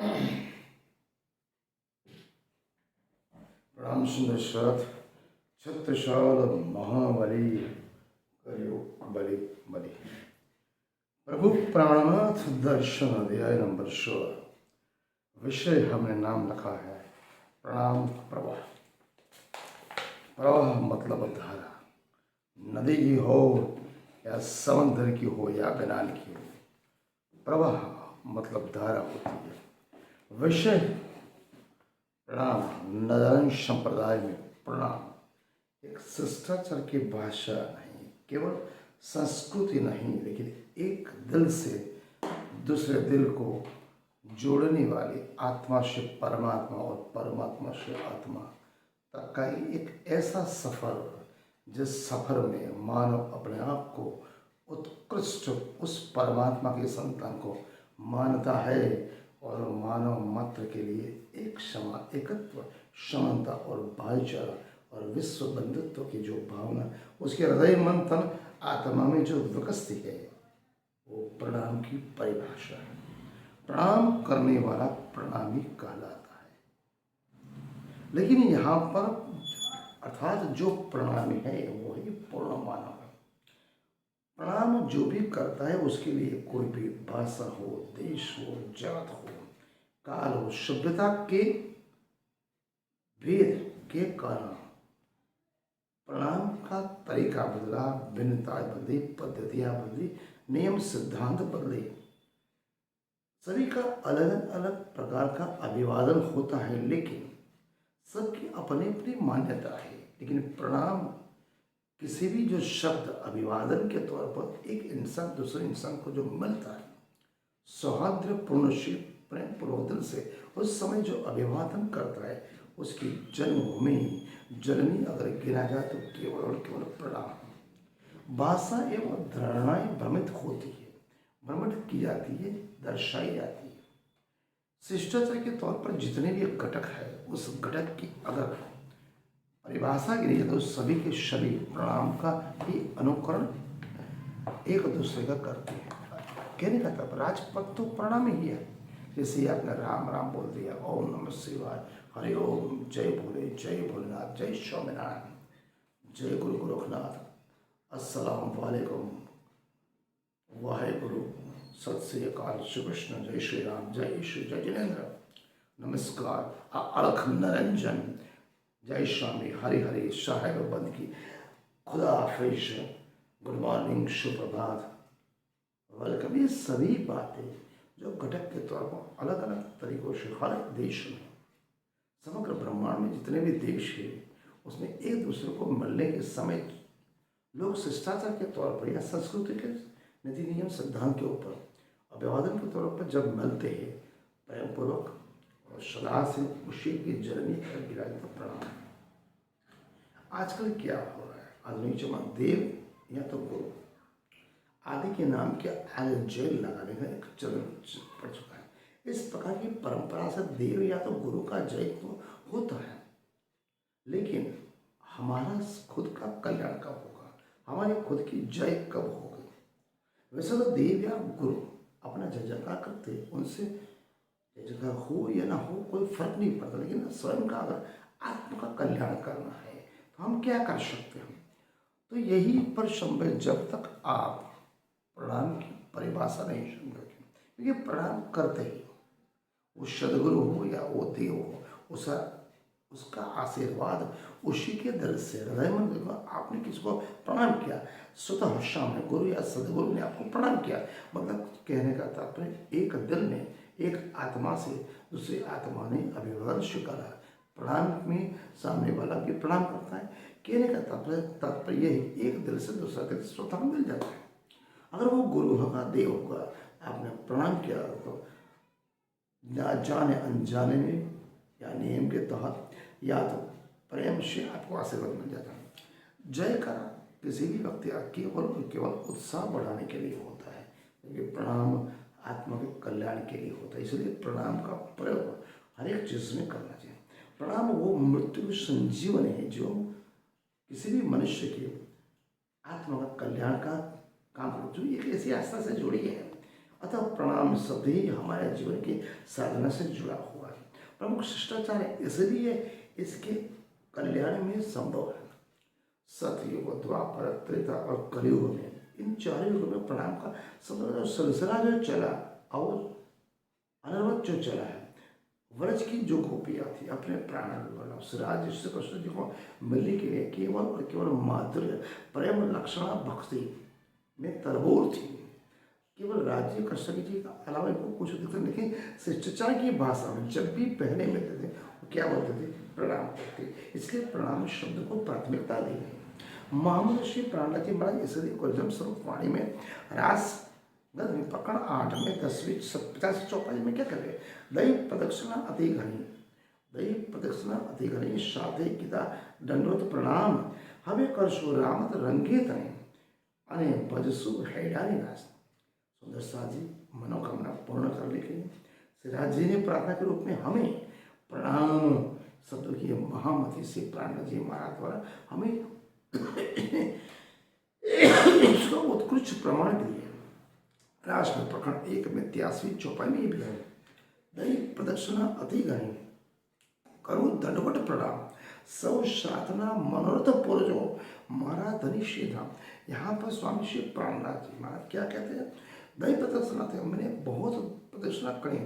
प्रणाम सुंदर छत्रशाल महाबली करियो बलि बलि। प्रभु प्राणनाथ दर्शन अध्याय नंबर 16। विषय हमने नाम रखा है प्रणाम प्रवाह। प्रवाह मतलब धारा, नदी की हो या समंदर की हो या गनाल की हो, प्रवाह मतलब धारा होती है। विषय प्रणाम। नारायण संप्रदाय में प्रणाम एक शिष्टाचार की भाषा नहीं, केवल संस्कृति नहीं, लेकिन एक दिल से दूसरे दिल को जोड़ने वाली, आत्मा से परमात्मा और परमात्मा से आत्मा तक का एक ऐसा सफर जिस सफर में मानव अपने आप को उत्कृष्ट उस परमात्मा के संतान को मानता है और मानव मात्र के लिए एक एकत्व, समानता और भाईचारा और विश्व बंधुत्व की जो भावना उसके हृदय मन तन आत्मा में जो विकसती है, वो प्रणाम की परिभाषा है। प्रणाम करने वाला प्रणामी कहलाता है। लेकिन यहाँ पर अर्थात जो प्रणामी है वही पूर्ण मानव है। प्रणाम जो भी करता है उसके लिए कोई भी भाषा हो, देश हो, जात हो, काल हो, सभ्यता के भेद के कारण प्रणाम का तरीका बदला, भिन्नताएं बदली, पद्धतियां बदली, नियम सिद्धांत बदले। सभी का अलग अलग प्रकार का अभिवादन होता है, लेकिन सबकी अपनी अपनी मान्यता है। लेकिन प्रणाम किसी भी जो शब्द अभिवादन के तौर पर एक इंसान दूसरे इंसान को जो मिलता है सौहार्दपूर्ण से, प्रेम पूर्वक से, उस समय जो अभिवादन करता है उसकी जन्मभूमि जननी अगर गिना जाए तो केवल और केवल प्रणाम। भाषा एवं धारणाएं भ्रमित होती है, भ्रमित की जाती है, दर्शाई जाती है। शिष्टाचार के तौर पर जितने भी घटक है उस घटक की अगर परिभाषा गिनी जाए तो सभी के सभी प्रणाम का ही अनुकरण एक दूसरे का करते हैं। कहने का तब राजपथ तो प्रणाम ही है। जैसे आपने राम राम बोल दिया, ओम नमः शिवाय, हरि ओम, जय भोले, जय भोलेनाथ, जय स्वामीनारायण, जय गुरु गोरखनाथ, अस्सलाम वालेकुम, वाहेगुरु, सत श्री अकाल, श्री कृष्ण, जय श्री राम, जय ईश्वर, जय जिनेन्द्र, नमस्कार, अलख निरंजन, जय स्वामी, हरि हरि, साहेब बंद की, खुदा हाफिज, गुड मॉर्निंग, सुप्रभात, वेलकम। ये सभी बातें जो घटक के तौर पर अलग अलग तरीकों से हर देश में, समग्र ब्रह्मांड में जितने भी देश हैं उसमें एक दूसरे को मिलने के समय लोग शिष्टाचार के तौर पर या संस्कृति के नीति नियम सिद्धांत के ऊपर अभिवादन के तौर पर जब मिलते हैं प्रेम पूर्वक और सदा से खुशी की जर्नी पर गिराए तो प्रणाम। आजकल क्या हो रहा है, आधुनिक जमाना, देव या तो गुरु आदि के नाम के आगे जेल लगाने का एक चलन पड़ चुका है। इस प्रकार की परंपरा से देव या तो गुरु का जय तो होता है, लेकिन हमारा खुद का कल्याण कब होगा, हमारी खुद की जय कब होगी? वैसे तो देव या गुरु अपना जय जयकार करते, उनसे जय जयकार हो या ना हो कोई फर्क नहीं पड़ता, लेकिन स्वयं का अगर आत्म का कल्याण करना है तो हम क्या कर सकते हैं? तो यही पर संभव जब तक आप प्रणाम की परिभाषा नहीं समझोगे, क्योंकि प्रणाम करते ही वो सदगुरु हो या वो देव हो, उसका आशीर्वाद उसी के दिल से हृदय मन देखो। आपने किसको प्रणाम किया, स्वतः सामने गुरु या सदगुरु ने आपको प्रणाम किया, मतलब कहने का तात्पर्य एक दिल में एक आत्मा से दूसरी आत्मा ने अभिवादन स्वीकारा। प्रणाम में सामने वाला भी प्रणाम करता है। कहने का तात्पर्य यही, एक दिल से दूसरा दिल स्वतः मिल जाता है। अगर वो गुरु होगा, देव होगा, आपने प्रणाम किया तो जाने अनजाने में या नियम के तहत या तो प्रेम से आपको आशीर्वाद मिल जाता है। जय का किसी भी व्यक्ति का केवल उत्साह बढ़ाने के लिए होता है, क्योंकि प्रणाम आत्मा के कल्याण के लिए होता है। इसलिए प्रणाम का प्रयोग हर एक चीज़ में करना चाहिए। प्रणाम वो मृत्यु संजीवन है जो किसी भी मनुष्य के आत्मा का कल्याण का काम, जो एक ऐसी आस्था से जुड़ी है अतः प्रणाम शब्द ही हमारे जीवन की साधना से जुड़ा हुआ है। प्रमुख शिष्टाचार है, इसलिए इसके कल्याण में संभव है। सतयुग, द्वापर, त्रेता और कलयुग में, इन चारों युगों में प्रणाम का सिलसिला जो चला और अनवरत जो चला है। व्रज की जो गोपियाँ थी अपने प्राण श्री श्री कृष्ण जी को मिलने के लिए केवल और केवल माधुर्य प्रेम लक्षणा भक्ति में तरबोर थी। केवल राज्य कृष्ण जी का अलावा इनको कुछ दिखता, लेकिन शिष्टाचार की भाषा में जब भी पहले मिलते थे वो क्या बोलते थे? प्रणाम करते। इसलिए प्रणाम शब्द को प्राथमिकता दी है। महामनुष्य प्राणनाथ जी महाराज इसलिए कुलजम स्वरूप वाणी में रास प्रकरण 8 में 10वीं 50 चौपाई में क्या कर रहे? दैव प्रदक्षिणा अति घनी, दैव प्रदक्षिणा अति घनी साधे गीता दंडोत प्रणाम हमें करशु रामत रंगे तने अने भजसु हैडारी नाश। सुंदर साथ जी मनोकामना पूर्ण करने के लिए सिराज जी ने प्रार्थना के रूप में हमें प्रणाम शब्द की महामति से प्राणनाथ जी महाराज द्वारा हमें इसका उत्कृष्ट प्रमाण दिए। राष्ट्र प्रकरण 1 में 83वीं चौपाई में ये भी है, दैव प्रदक्षिणा अति घनी करो दंडवट प्रणाम सब साधना मनोरथ पुरजो मारा धनी श्रीधाम। यहाँ पर स्वामी श्री प्राणनाथ जी महाराज क्या कहते हैं? दैव प्रदक्षिणा थे, मैंने बहुत प्रदक्षिणा करी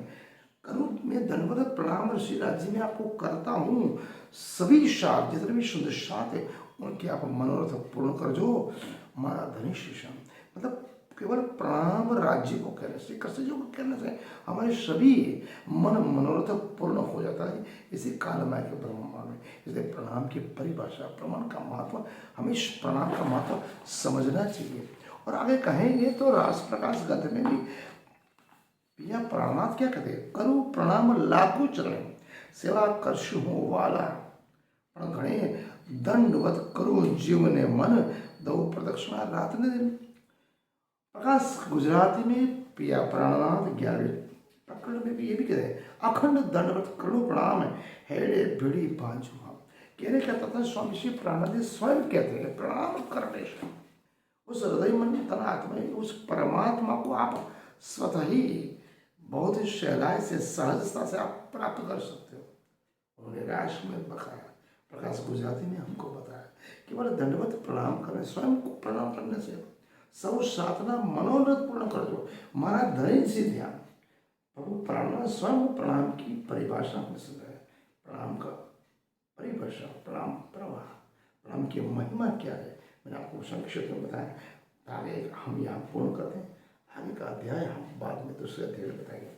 करूँ, मैं दंडवत प्रणाम ऋषिराज जी में आपको करता हूँ। सभी साथ जितने भी सुंदर साथ है उनके आप मनोरथ पूर्ण कर जो मारा धनी श्रीधाम। मतलब केवल प्रणाम राज्य को कहने से, कृष्ण जी को कहने से हमारे सभी मन मनोरथ पूर्ण हो जाता है। इसी कालमय के ब्रह्मांड में इसलिए प्रणाम की परिभाषा, प्रणाम का महत्व, हमें प्रणाम का महत्व समझना चाहिए। और आगे कहेंगे तो रास प्रकाश ग्रंथ में भी पिया प्राणनाथ क्या कहते हैं? करू प्रणाम लाखों चरण सेवा करशु हूँ वाला घणे दंडवत करू जीवने मन दो प्रदक्षिणा रात ने दिन। प्रकाश गुजराती में पिया प्राणनाथ 11वें प्रकरण में भी ये भी कहते हैं अखंड दंडवत करुण प्रणाम हेड़े भिड़ी बांझू हम। कहने का तथा स्वामी श्री प्राणनाथ स्वयं कहते हैं प्रणाम करने से उस हृदय मन तन आत्मा उस परमात्मा को आप स्वतः ही बहुत ही सहलाय से सहजता से आप प्राप्त कर सकते हो। उन्होंने राश में बखाया, प्रकाश गुजराती ने हमको बताया केवल दंडवत प्रणाम करने, स्वयं को प्रणाम करने से सब साधना मनोरथ पूर्ण कर दो मारा धैर्य से ध्यान। प्रभु प्राणनाथ स्वयं प्रणाम की परिभाषा में समझाया। प्रणाम का परिभाषा, प्रणाम प्रवाह, प्रणाम की महिमा क्या है मैंने आपको संक्षिप्त में बताया। आगे हम यहाँ पूर्ण करते हैं, आगे का अध्याय हम बाद में दूसरे अध्याय में बताएंगे।